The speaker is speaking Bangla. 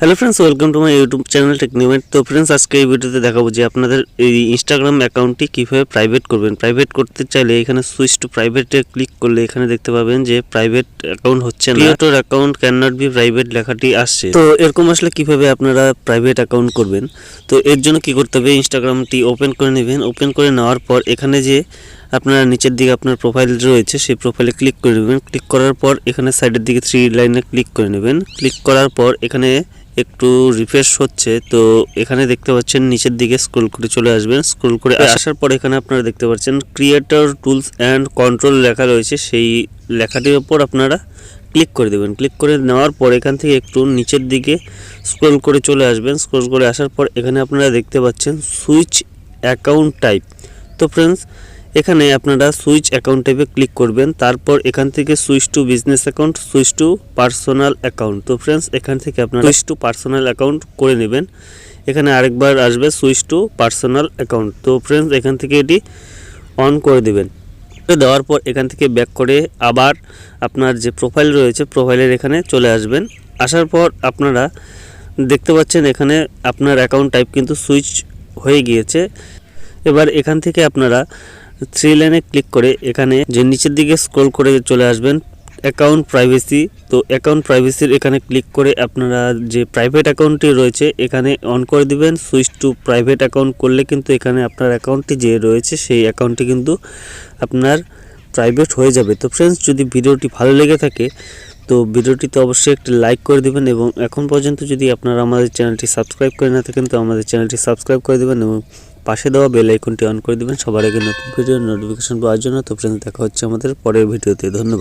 Hello friends, welcome to my YouTube channel Technimate. তো ফ্রেন্ডস, আজকে এই ভিডিওতে দেখাবো যে আপনাদের এই ইনস্টাগ্রাম অ্যাকাউন্টটি কীভাবে প্রাইভেট করবেন। প্রাইভেট করতে চাইলে এখানে সুইচ টু প্রাইভেটে ক্লিক করলে এখানে দেখতে পাবেন যে প্রাইভেট অ্যাকাউন্ট হচ্ছে না, creator account can not be private লেখাটি আসছে। তো এরকম আসলে কীভাবে আপনারা প্রাইভেট অ্যাকাউন্ট করবেন, তো এর জন্য কী করতে হবে, ইনস্টাগ্রামটি ওপেন করে নেবেন। ওপেন করে নেওয়ার পর এখানে যে আপনার নিচের দিকে আপনার প্রোফাইল রয়েছে সেই প্রোফাইলে ক্লিক করে নেবেন। ক্লিক করার পর এখানে সাইডের দিকে 3 লাইনে ক্লিক করে নেবেন। ক্লিক করার পর এখানে একটু রিফ্রেশ হচ্ছে, তো এখানে দেখতে পাচ্ছেন নিচের দিকে স্ক্রল করে চলে আসবেন। স্ক্রল করে আসার পর এখানে আপনারা দেখতে পাচ্ছেন ক্রিয়েটর টুলস অ্যান্ড কন্ট্রোল লেখা রয়েছে, সেই লেখাটির ওপর আপনারা ক্লিক করে দেবেন। ক্লিক করে নেওয়ার পর এখান থেকে একটু নিচের দিকে স্ক্রল করে চলে আসবেন। স্ক্রল করে আসার পর এখানে আপনারা দেখতে পাচ্ছেন সুইচ অ্যাকাউন্ট টাইপ। তো ফ্রেন্ডস, এখানে আপনারা সুইচ অ্যাকাউন্ট টাইপে ক্লিক করবেন। তারপর এখান থেকে switch to business account, switch to personal account. তো ফ্রেন্ডস, এখান থেকে আপনারা সুইচ টু পার্সোনাল অ্যাকাউন্ট করে নেবেন। এখানে আরেকবার আসবে সুইচ টু পার্সোনাল অ্যাকাউন্ট। তো ফ্রেন্ডস, এখান থেকে এটি অন করে দেবেন। দেওয়ার পর এখান থেকে ব্যাক করে আবার আপনার যে প্রোফাইল রয়েছে প্রোফাইলের এখানে চলে আসবেন। আসার পর আপনারা দেখতে পাচ্ছেন এখানে আপনার অ্যাকাউন্ট টাইপ কিন্তু সুইচ হয়ে গিয়েছে। এবার এখান থেকে আপনারা 3 লাইনে ক্লিক করে এখানে যে নিচের দিকে স্ক্রল করে চলে আসবেন অ্যাকাউন্ট প্রাইভেসি। তো অ্যাকাউন্ট প্রাইভেসির এখানে ক্লিক করে আপনারা যে প্রাইভেট অ্যাকাউন্টটি রয়েছে এখানে অন করে দিবেন। সুইচ টু প্রাইভেট অ্যাকাউন্ট করলে কিন্তু এখানে আপনার অ্যাকাউন্টটি যে রয়েছে সেই অ্যাকাউন্টটি কিন্তু আপনার প্রাইভেট হয়ে যাবে। তো ফ্রেন্ডস, যদি ভিডিওটি ভালো লেগে থাকে তো ভিডিওটিতে অবশ্যই একটি লাইক করে দিবেন, এবং এখন পর্যন্ত যদি আপনারা আমাদের চ্যানেলটি সাবস্ক্রাইব করে না থাকেন তো আমাদের চ্যানেলটি সাবস্ক্রাইব করে দেবেন এবং পাশে দেওয়া বেল আইকনটি অন করে দিবেন সবার আগে নতুন ভিডিওর নোটিফিকেশন পাওয়ার জন্য। তো ফ্রেন্ডস, দেখা হচ্ছে আমাদের পরের ভিডিওতে। ধন্যবাদ।